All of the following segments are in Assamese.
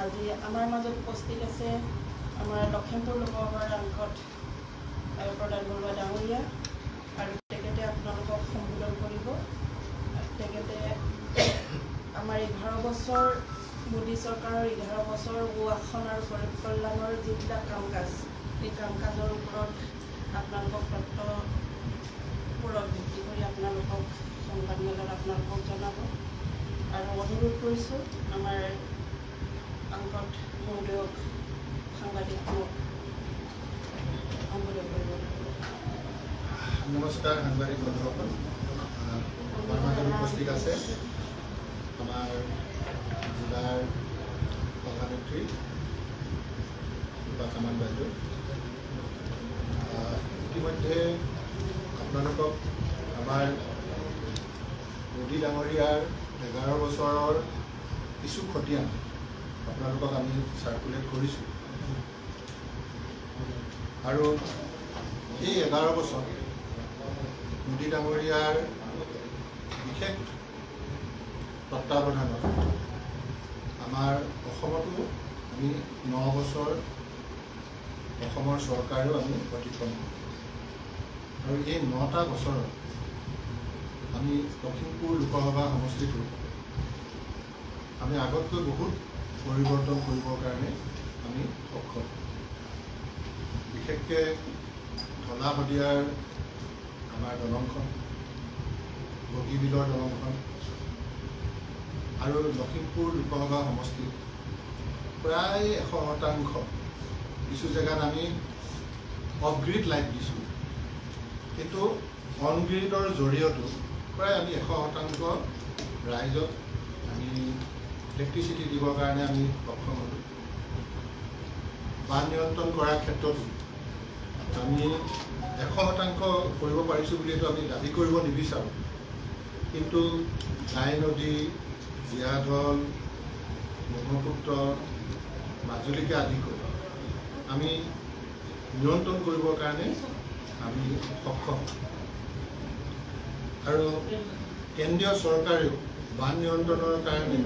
আজি আমাৰ মাজত উপস্থিত আছে আমাৰ লখিমপুৰ লোকসভাৰ সাংসদ প্ৰদান বৰুৱা ডাঙৰীয়া আৰু তেখেতে আপোনালোকক সম্বোধন কৰিব। তেখেতে আমাৰ 11 বছৰ মোদী চৰকাৰৰ 11 বছৰ সুশাসন আৰু গৰীব কল্যাণৰ যিবিলাক কাম কাজ সেই কাম কাজৰ ওপৰত আপোনালোকক তথ্যবোৰক ভিত্তি কৰি আপোনালোকক সংবাদমেলত আপোনালোকক জনাব আৰু অনুৰোধ কৰিছোঁ আমাৰ সাংসদ মহোদয়ক সাংবাদিকক সম্বোধন কৰিব। নমস্কাৰ সাংবাদিক বন্ধুসকল, আমাৰ মাজত উপস্থিত আছে আমাৰ জিলাৰ সভানেত্ৰী কামান বাইদেউ। ইতিমধ্যে আপোনালোকক আমাৰ মোদী ডাঙৰীয়াৰ 11 বছৰৰ কিছু খতিয়ান আপোনালোকক আমি চাৰ্কুলেট কৰিছোঁ আৰু এই 11 বছৰ মোদী ডাঙৰীয়াৰ বিশেষ তত্ত্বাৱধানত আমাৰ অসমতো আমি 9 বছৰ অসমৰ চৰকাৰেও আমি অতিক্ৰম কৰোঁ আৰু এই 9টা বছৰত আমি লখিমপুৰ লোকসভা সমষ্টিটো আমি আগতকৈ বহুত পৰিৱৰ্তন কৰিবৰ কাৰণে আমি সক্ষম। বিশেষকৈ ঢলা শদিয়াৰ আমাৰ দলংখন, বগীবিলৰ দলংখন আৰু লখিমপুৰ লোকসভা সমষ্টিত প্ৰায় 100% কিছু জেগাত আমি অফ গ্ৰিড লাইট দিছোঁ, কিন্তু অন গ্ৰিডৰ জৰিয়তেও প্ৰায় আমি 100% ৰাইজক আমি ইলেক্ট্ৰিচিটি দিবৰ কাৰণে আমি সক্ষম হ'লোঁ। বান নিয়ন্ত্ৰণ কৰাৰ ক্ষেত্ৰতো আমি 100% কৰিব পাৰিছোঁ বুলিতো আমি দাবী কৰিব নিবিচাৰোঁ, কিন্তু ঘাই নদী, জীয়াঢল, ব্ৰহ্মপুত্ৰ, মাজুলীকে আদি কৰি আমি নিয়ন্ত্ৰণ কৰিবৰ কাৰণে আমি সক্ষম। আৰু কেন্দ্ৰীয় চৰকাৰেও বান নিয়ন্ত্ৰণৰ কাৰণে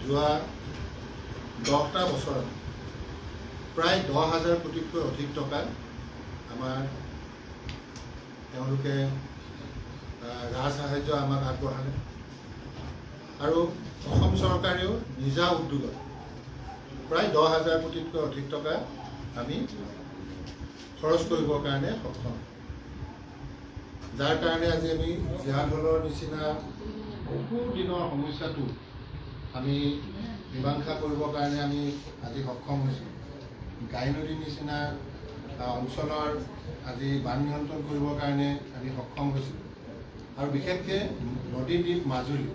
যোৱা 10টা বছৰত প্ৰায় 10,000 কোটিতকৈ অধিক টকা আমাৰ তেওঁলোকে ৰাজসাহাৰ্য আমাক আগবঢ়ালে আৰু অসম চৰকাৰেও নিজা উদ্যোগত প্ৰায় 10,000 কোটিতকৈ অধিক টকা আমি খৰচ কৰিবৰ কাৰণে সক্ষম, যাৰ কাৰণে আজি আমি জীয়াঢলৰ নিচিনা বহুদিনৰ সমস্যাটো আমি মীমাংসা কৰিবৰ কাৰণে আমি আজি সক্ষম হৈছোঁ। ঘাই নদীৰ নিচিনা অঞ্চলৰ আজি বান নিয়ন্ত্ৰণ কৰিবৰ কাৰণে আমি সক্ষম হৈছোঁ আৰু বিশেষকৈ নদীদ্বীপ মাজুলী,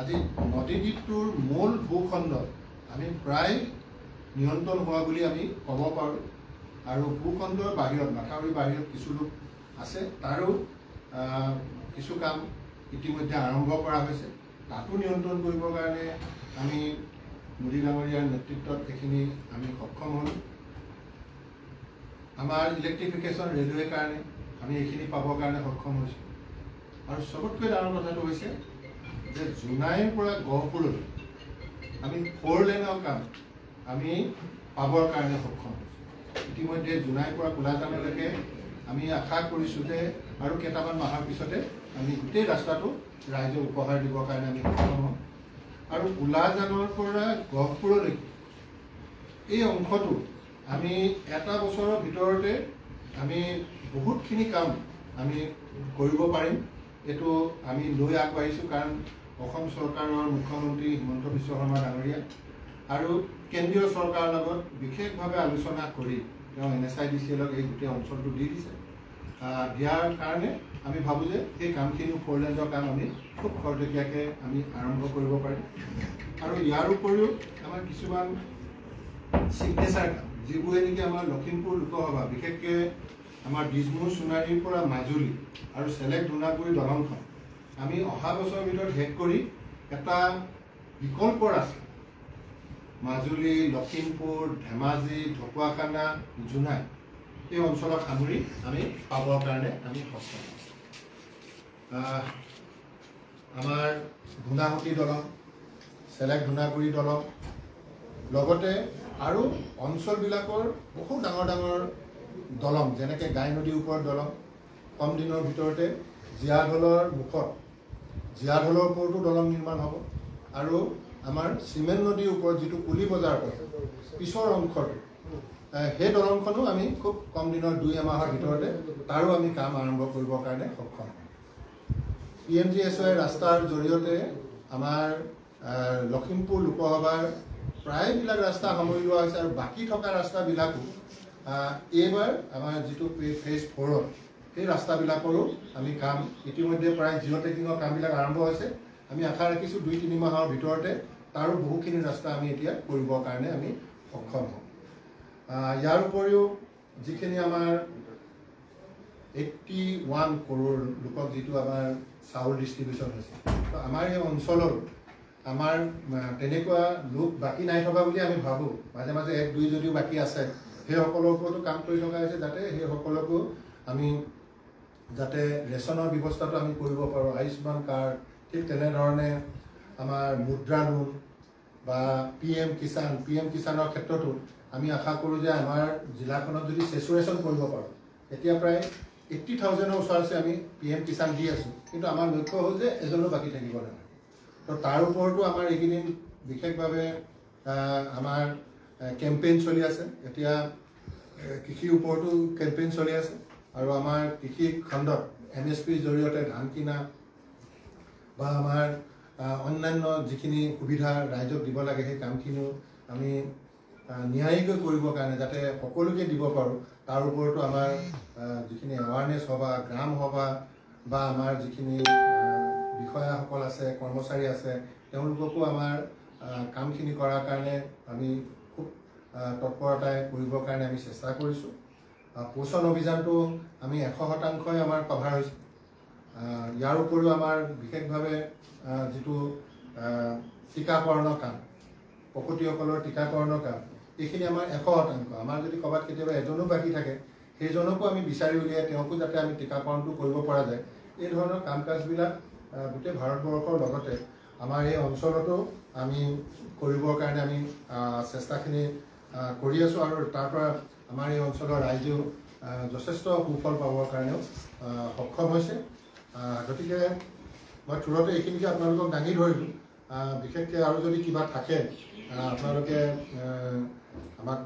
আজি নদীদ্বীপটোৰ মূল ভূখণ্ডত আমি প্ৰায় নিয়ন্ত্ৰণ হোৱা বুলি আমি ক'ব পাৰোঁ আৰু ভূখণ্ডৰ বাহিৰত, মাথাউৰিৰ বাহিৰত কিছু লোক আছে, তাৰো কিছু কাম ইতিমধ্যে আৰম্ভ কৰা হৈছে। তাতো নিয়ন্ত্ৰণ কৰিবৰ কাৰণে আমি মোদী ডাঙৰীয়াৰ নেতৃত্বত এইখিনি আমি সক্ষম হ'লোঁ। আমাৰ ইলেক্ট্ৰিফিকেশ্যন ৰেলৱেৰ কাৰণে আমি এইখিনি পাবৰ কাৰণে সক্ষম হৈছোঁ আৰু চবতকৈ ডাঙৰ কথাটো হৈছে যে জোনাইৰ পৰা গহপুৰলৈ আমি 4 লেনৰ কাম আমি পাবৰ কাৰণে সক্ষম হৈছোঁ। ইতিমধ্যে জোনাইৰ পৰা কোলাজানলৈকে আমি আশা কৰিছোঁ যে আৰু কেইটামান মাহৰ পিছতে আমি গোটেই ৰাস্তাটো ৰাইজক উপহাৰ দিবৰ কাৰণে আমি সক্ষম হ'ম আৰু কোলাজানৰ পৰা গহপুৰলৈকে এই অংশটো আমি এটা বছৰৰ ভিতৰতে আমি বহুতখিনি কাম আমি কৰিব পাৰিম। এইটো আমি লৈ আগবাঢ়িছোঁ, কাৰণ অসম চৰকাৰৰ মুখ্যমন্ত্ৰী হিমন্ত বিশ্ব শৰ্মা ডাঙৰীয়া আৰু কেন্দ্ৰীয় চৰকাৰৰ লগত বিশেষভাৱে আলোচনা কৰি তেওঁ NSIDCLক এই গোটেই অঞ্চলটো দি দিছে। দিয়াৰ কাৰণে আমি ভাবোঁ যে সেই কামখিনি 4 লেনৰ কাম আমি খুব খৰতকীয়াকৈ আমি আৰম্ভ কৰিব পাৰিম আৰু ইয়াৰ উপৰিও আমাৰ কিছুমান ছিগনেচাৰ কাম, যিবোৰে নেকি আমাৰ লখিমপুৰ লোকসভা, বিশেষকৈ আমাৰ ডিজমুৰ সোণাৰীৰ পৰা মাজুলী আৰু চেলেক ধুনাগুৰি দলংখন আমি অহা বছৰৰ ভিতৰত শেষ কৰি এটা বিকল্প ৰাস্তা মাজুলী, লখিমপুৰ, ধেমাজি, ঢকুৱাখানা, জোনাই এই অঞ্চলক সামৰি আমি পাবৰ কাৰণে আমি সক্ষম। আমাৰ ধুনাগুৰি দলং, চেলেক ধুনাগুৰি দলং, লগতে আৰু অঞ্চলবিলাকৰ বহু ডাঙৰ ডাঙৰ দলং যেনেকৈ গাই নদীৰ ওপৰত দলং কম দিনৰ ভিতৰতে জীয়াঢলৰ মুখত জীয়াঢলৰ ওপৰতো দলং নিৰ্মাণ হ'ব আৰু আমাৰ চিমেণ্ট নদীৰ ওপৰত যিটো পুলি বজাৰ কৰে পিছৰ অংশটো সেই দলংখনো আমি খুব কম দিনৰ 2 মাহৰ ভিতৰতে তাৰো আমি কাম আৰম্ভ কৰিবৰ কাৰণে সক্ষম হ'ম PMGSY ৰাস্তাৰ জৰিয়তে আমাৰ লখিমপুৰ লোকসভাৰ প্ৰায়বিলাক ৰাস্তা সামৰি লোৱা হৈছে আৰু বাকী থকা ৰাস্তাবিলাকো এইবাৰ আমাৰ যিটো ফেজ 4ত সেই ৰাস্তাবিলাকৰো আমি কাম ইতিমধ্যে প্ৰায় জিঅ'টেকিঙৰ কামবিলাক আৰম্ভ হৈছে আমি আশা ৰাখিছোঁ 2-3 মাহৰ ভিতৰতে তাৰো বহুখিনি ৰাস্তা আমি এতিয়া কৰিবৰ কাৰণে আমি সক্ষম হ'ম ইয়াৰ উপৰিও যিখিনি আমাৰ 81 কৰোৰ লোকক যিটো আমাৰ চাউল ডিষ্ট্ৰিবিউশ্যন হৈছে তো আমাৰ এই অঞ্চলৰ আমাৰ তেনেকুৱা লোক বাকী নাই থকা বুলি আমি ভাবোঁ মাজে মাজে 1-2 যদিও বাকী আছে সেইসকলৰ ওপৰতো কাম কৰি থকা হৈছে যাতে সেইসকলকো আমি যাতে ৰেচনৰ ব্যৱস্থাটো আমি কৰিব পাৰোঁ আয়ুষ্মান কাৰ্ড ঠিক তেনেধৰণে আমাৰ মুদ্ৰা লোন বা PM কিষাণৰ ক্ষেত্ৰতো আমি আশা কৰোঁ যে আমাৰ জিলাখনত যদি চেচুৰেশ্যন কৰিব পাৰোঁ এতিয়া প্ৰায় 80,000ৰ ওচৰতে আমি PM কিষাণ দি আছোঁ কিন্তু আমাৰ লক্ষ্য হ'ল যে এজনো বাকী থাকিব নালাগে তো তাৰ ওপৰতো আমাৰ এইকেইদিন বিশেষভাৱে আমাৰ কেম্পেইন চলি আছে এতিয়া কৃষিৰ ওপৰতো কেম্পেইন চলি আছে আৰু আমাৰ কৃষি খণ্ডত MSPৰ জৰিয়তে ধান কিনা বা আমাৰ অন্যান্য যিখিনি সুবিধা ৰাইজক দিব লাগে সেই কামখিনিও আমি ন্যায়িকৈ কৰিবৰ কাৰণে যাতে সকলোকে দিব পাৰোঁ তাৰ ওপৰতো আমাৰ যিখিনি এৱাৰনেছ সভা গ্ৰাম সভা বা আমাৰ যিখিনি বিষয়াসকল আছে কৰ্মচাৰী আছে তেওঁলোককো আমাৰ কামখিনি কৰাৰ কাৰণে আমি খুব তৎপৰতাৰে কৰিবৰ কাৰণে আমি চেষ্টা কৰিছোঁ পোষণ অভিযানটো আমি 100% আমাৰ কভাৰ হৈছে ইয়াৰ উপৰিও আমাৰ বিশেষভাৱে যিটো টীকাকৰণৰ কাম প্ৰসূতিসকলৰ টীকাকৰণৰ কাম এইখিনি আমাৰ 100% আমাৰ যদি ক'ৰবাত কেতিয়াবা এজনো বাকী থাকে সেইজনকো আমি বিচাৰি উলিয়াই তেওঁকো যাতে আমি টীকাকৰণটো কৰিব পৰা যায় এই ধৰণৰ কাম কাজবিলাক গোটেই ভাৰতবৰ্ষৰ লগতে আমাৰ এই অঞ্চলতো আমি কৰিবৰ কাৰণে আমি চেষ্টাখিনি কৰি আছোঁ আৰু তাৰ পৰা আমাৰ এই অঞ্চলৰ ৰাইজেও যথেষ্ট সুফল পাবৰ কাৰণেও সক্ষম হৈছে গতিকে মই থোৰতে এইখিনিকে আপোনালোকক দাঙি ধৰিলোঁ বিশেষকৈ আৰু যদি কিবা থাকে আপোনালোকে আমাক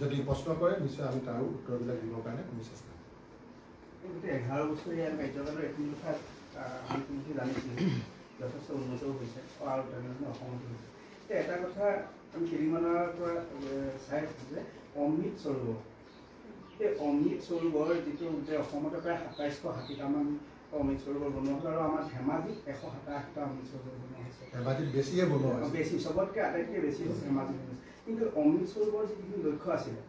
যদি প্ৰশ্ন কৰে নিশ্চয় আমি তাৰো উত্তৰবিলাক দিবৰ কাৰণে আমি চেষ্টা কৰিম 11 বছৰীয়া কাৰ্যকালৰ এইখিনি কথা আমি তুমি জানিছিলোঁ যথেষ্ট উন্নতও হৈছে আৰু তেনেধৰণে অসমতো হৈছে এটা কথা আমি কেইদিনমানৰ পৰা চাই আছোঁ যে অমৃত সৰোবৰ এই অমৃত সৰোবৰ যিটো অসমতে প্ৰায় 2760টামান অমৃত সৰোবৰ বনোৱা হৈছে আৰু আমাৰ ধেমাজিত 187টা অমৃত সৰোবৰ বনোৱা হৈছে ধেমাজিত বেছিয়ে বনোৱা হৈছে বেছি চবতকৈ আটাইতকৈ বেছি ধেমাজিত কিন্তু অমৃত সৰোবৰ যিখিনি লক্ষ্য আছিলে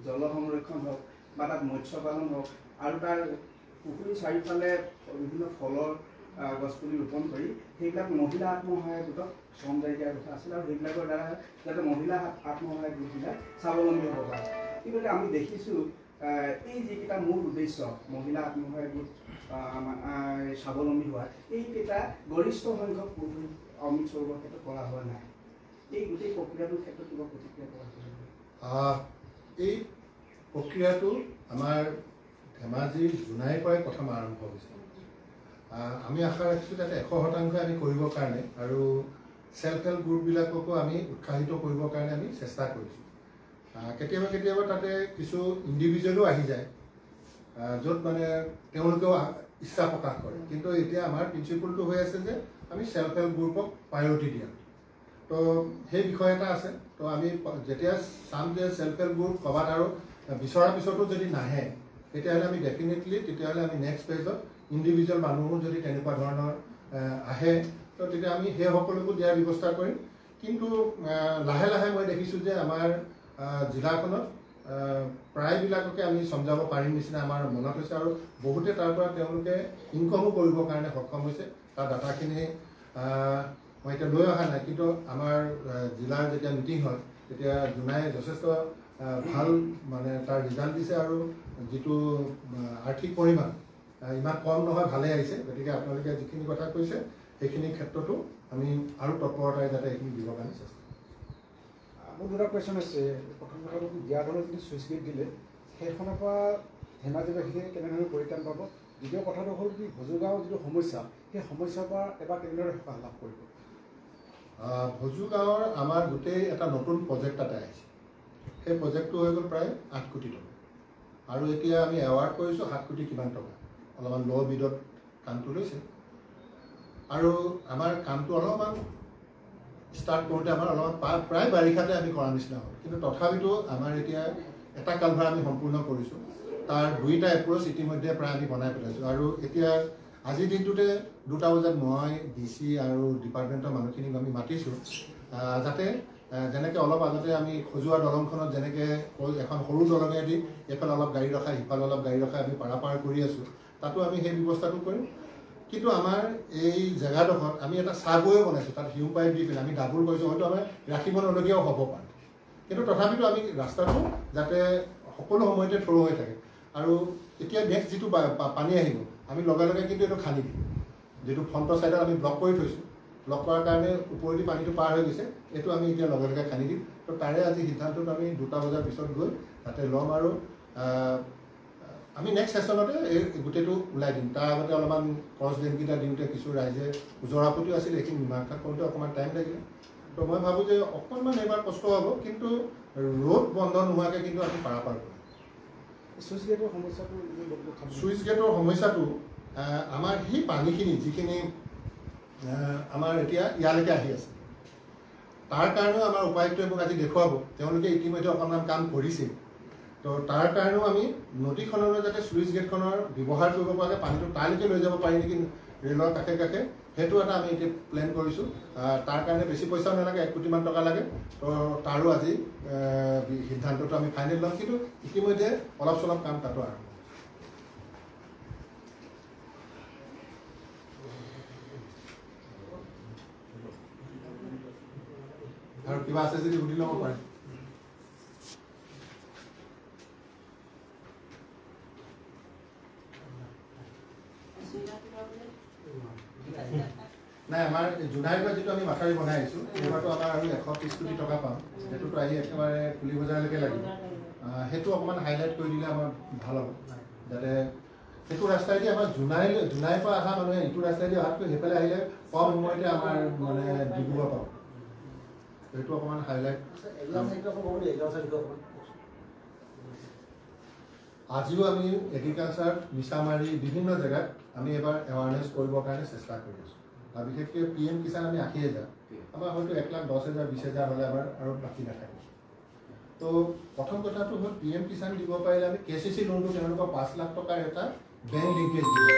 জল সংৰক্ষণ হওক বা তাত মৎস্য পালন হওক আৰু তাৰ পুখুৰীৰ চাৰিওফালে বিভিন্ন ফলৰ গছপুলি ৰোপণ কৰি সেইবিলাক মহিলা আত্মসহায়ক গোটক শ্ৰম জাৰি দিয়াৰ কথা আছিল আৰু সেইবিলাকৰ দ্বাৰা যাতে মহিলা আত্মসহায়ক গোটবিলাক স্বাৱলম্বী হ'ব পাৰে কিন্তু আমি দেখিছোঁ এই যিকেইটা মূল উদ্দেশ্য মহিলা আত্মসহায়ক গোট স্বাৱলম্বী হোৱা এইকেইটা গৰিষ্ঠ সংখ্যক পুখুৰী অমৃত সৰোবৰ ক্ষেত্ৰত কৰা হোৱা নাই এই গোটেই প্ৰক্ৰিয়াটোৰ ক্ষেত্ৰত কিবা প্ৰতিক্ৰিয়া কৰা এই প্ৰক্ৰিয়াটো আমাৰ ধেমাজিৰ জোনাইৰ পৰাই প্ৰথম আৰম্ভ হৈছে আমি আশা ৰাখিছোঁ যাতে 100% আমি কৰিবৰ কাৰণে আৰু সেল্ফ হেল্প গ্ৰুপবিলাককো আমি উৎসাহিত কৰিবৰ কাৰণে আমি চেষ্টা কৰিছোঁ কেতিয়াবা কেতিয়াবা তাতে কিছু ইণ্ডিভিজুৱেলো আহি যায় য'ত মানে তেওঁলোকেও ইচ্ছা প্ৰকাশ কৰে কিন্তু এতিয়া আমাৰ প্ৰিন্সিপলটো হৈ আছে যে আমি সেল্ফ হেল্প গ্ৰুপক প্ৰায়ৰিটি দিয়া তো সেই বিষয় এটা আছে তো আমি যেতিয়া চাম যে সেল্ফ হেল্প গ্ৰুপ ক'ৰবাত আৰু বিচৰাৰ পিছতো যদি নাহে তেতিয়াহ'লে আমি ডেফিনেটলি তেতিয়াহ'লে আমি নেক্সট পেজত ইণ্ডিভিজুৱেল মানুহো যদি তেনেকুৱা ধৰণৰ আহে তো তেতিয়া আমি সেই সকলোকো দিয়াৰ ব্যৱস্থা কৰিম কিন্তু লাহে লাহে মই দেখিছোঁ যে আমাৰ জিলাখনত প্ৰায়বিলাককে আমি সমজাব পাৰিম নিচিনা আমাৰ মনত হৈছে আৰু বহুতে তাৰ পৰা তেওঁলোকে ইনকমো কৰিবৰ কাৰণে সক্ষম হৈছে তাৰ ডাটাখিনি মই এতিয়া লৈ অহা নাই কিন্তু আমাৰ জিলাৰ যেতিয়া মিটিং হয় তেতিয়া জোনাই যথেষ্ট ভাল মানে তাৰ ৰিজাল্ট দিছে আৰু যিটো আৰ্থিক পৰিমাণ ইমান কম নহয় ভালে আহিছে গতিকে আপোনালোকে যিখিনি কথা কৈছে সেইখিনি ক্ষেত্ৰতো আমি আৰু তৎপৰতাৰে যাতে এইখিনি দিবৰ কাৰণে চেষ্টা মোৰ দুটা কুৱেশ্যন আছে। প্ৰথম কথাটো দিয়াৰ ধৰণে যদি চুইচ গেট দিলে সেইখনৰ পৰা ধেমাজিবাসীয়ে কেনেধৰণে পৰিত্ৰাণ পাব? দ্বিতীয় কথাটো হ'ল কি ভজুগাঁৱৰ যিটো সমস্যা সেই সমস্যাৰ পৰা এবাৰ কেনেদৰে সকাহ লাভ কৰিব? ভজুগাঁৱৰ আমাৰ গোটেই এটা নতুন প্ৰজেক্ট এটা আহিছে। সেই প্ৰজেক্টটো হৈ গ'ল প্ৰায় 8 কোটি টকা আৰু এতিয়া আমি এৱাৰ্ড কৰিছোঁ 7 কোটি কিমান টকা। অলপমান ল' বিডত কামটো লৈছে আৰু আমাৰ কামটো অলপমান ষ্টাৰ্ট কৰোঁতে আমাৰ অলপমান প্ৰায় বাৰিষাতে আমি কৰা নিচিনা হ'ল, কিন্তু তথাপিতো আমাৰ এতিয়া এটা কালভাৰ আমি সম্পূৰ্ণ কৰিছোঁ। তাৰ 2টা এপ্ৰ'চ ইতিমধ্যে প্ৰায় আমি বনাই পেলাইছোঁ আৰু এতিয়া আজিৰ দিনটোতে 2টা বজাত মই DC আৰু ডিপাৰ্টমেণ্টৰ মানুহখিনিক আমি মাতিছোঁ যাতে যেনেকৈ অলপ আগতে আমি খজুৱা দলংখনত যেনেকৈ এখন সৰু দলঙেদি এইফালে অলপ গাড়ী ৰখাই সিফালে অলপ গাড়ী ৰখাই আমি পাৰাপাৰ কৰি আছোঁ, তাতো আমি সেই ব্যৱস্থাটো কৰিম। কিন্তু আমাৰ এই জেগাডোখৰত আমি এটা চাবৱে বনাইছোঁ, তাত হিউম পাইপ দি পেলাই আমি ডাবুল কৰিছোঁ। হয়তো আমাৰ ৰাখিব নলগীয়াও হ'ব পাৰে, কিন্তু তথাপিতো আমি ৰাস্তাটো যাতে সকলো সময়তে থৰ হৈ থাকে। আৰু এতিয়া নেক্সট যিটো পানী আহিব আমি লগে লগে কিন্তু এইটো খান্দি দিম। যিটো ফ্ৰণ্টৰ ছাইডত আমি ব্লক কৰি থৈছোঁ, ব্লক কৰাৰ কাৰণে ওপৰেদি পানীটো পাৰ হৈ গৈছে, এইটো আমি এতিয়া লগে লগে খান্দি দিম। তো তাৰে আজি সিদ্ধান্তটো আমি 2টা বজাৰ পিছত গৈ তাতে ল'ম আৰু আমি নেক্সট ছেশ্যনতে এই গোটেইটো ওলাই দিম। তাৰ আগতে অলপমান ক্ৰছ ড্ৰেইনকেইটা দিওঁতে কিছু ৰাইজে জৰাপতিও আছিল, এইখিনি মীমাংসা কৰোঁতে অকণমান টাইম লাগিলে। তো মই ভাবোঁ যে অকণমান এইবাৰ কষ্ট হ'ব, কিন্তু ৰোড বন্ধ নোহোৱাকৈ কিন্তু আমি পাৰাপাৰ কৰিম। চুইচ গেটৰ সমস্যাটো চুইচ গেটৰ সমস্যাটো আমাৰ সেই পানীখিনি যিখিনি আমাৰ এতিয়া ইয়ালৈকে আহি আছে, তাৰ কাৰণেও আমাৰ উপায়ুক্তই মোক আজি দেখুৱাব। তেওঁলোকে ইতিমধ্যে অকণমান কাম কৰিছিল। তো তাৰ কাৰণেও আমি নদীখনলৈ যাতে চুইচ গেটখনৰ ব্যৱহাৰ কৰিব পৰাকৈ পানীটো তালৈকে লৈ যাব পাৰি নেকি ৰেলৰ কাষে কাষে, সেইটো এটা আমি এতিয়া প্লেন কৰিছোঁ। তাৰ কাৰণে বেছি পইচাও নালাগে, 1 কোটিমান টকা লাগে। তো তাৰো আজি সিদ্ধান্তটো আমি ফাইনেল ল'ম, কিন্তু ইতিমধ্যে অলপ চলপ কাম তাতো আৰম্ভ। আৰু কিবা আছে যদি সুধি ল'ব পাৰে। নাই, আমাৰ জোনাইৰ যিটো আমি মাথাউৰি বনাই আহিছোঁ এইবাৰতো আমাৰ আৰু 130 কোটি টকা পাম। সেইটোতো আহি একেবাৰে পুলি বজাৰলৈকে লাগিব। সেইটো অকণমান হাইলাইট কৰি দিলে আমাৰ ভাল হ'ব, যাতে সেইটো ৰাস্তাইদি আমাৰ জোনাইৰ পৰা অহা মানুহে ইটো ৰাস্তাইদি অহাতকৈ সেইফালে আহিলে কম সময়তে আমাৰ মানে ডিব্ৰুগড় পাব। সেইটো অকণমান হাইলাইট। আজিও আমি এগ্ৰিকালচাৰ, মিছামাৰী বিভিন্ন জেগাত আমি এবাৰ এৱাৰনেছ কৰিবৰ কাৰণে চেষ্টা কৰি আছোঁ। আৰু বিশেষকৈ PM কিষাণ আমি 80,000, আমাৰ হয়তো 1,10,000 20,000 হ'লে আমাৰ আৰু বাকী নাথাকে। তো প্ৰথম কথাটো হ'ল PM কিষাণ দিব পাৰিলে আমি KCC লোনটো তেওঁলোকক 5 লাখ টকাৰ এটা বেংক লিংকেজ দিব।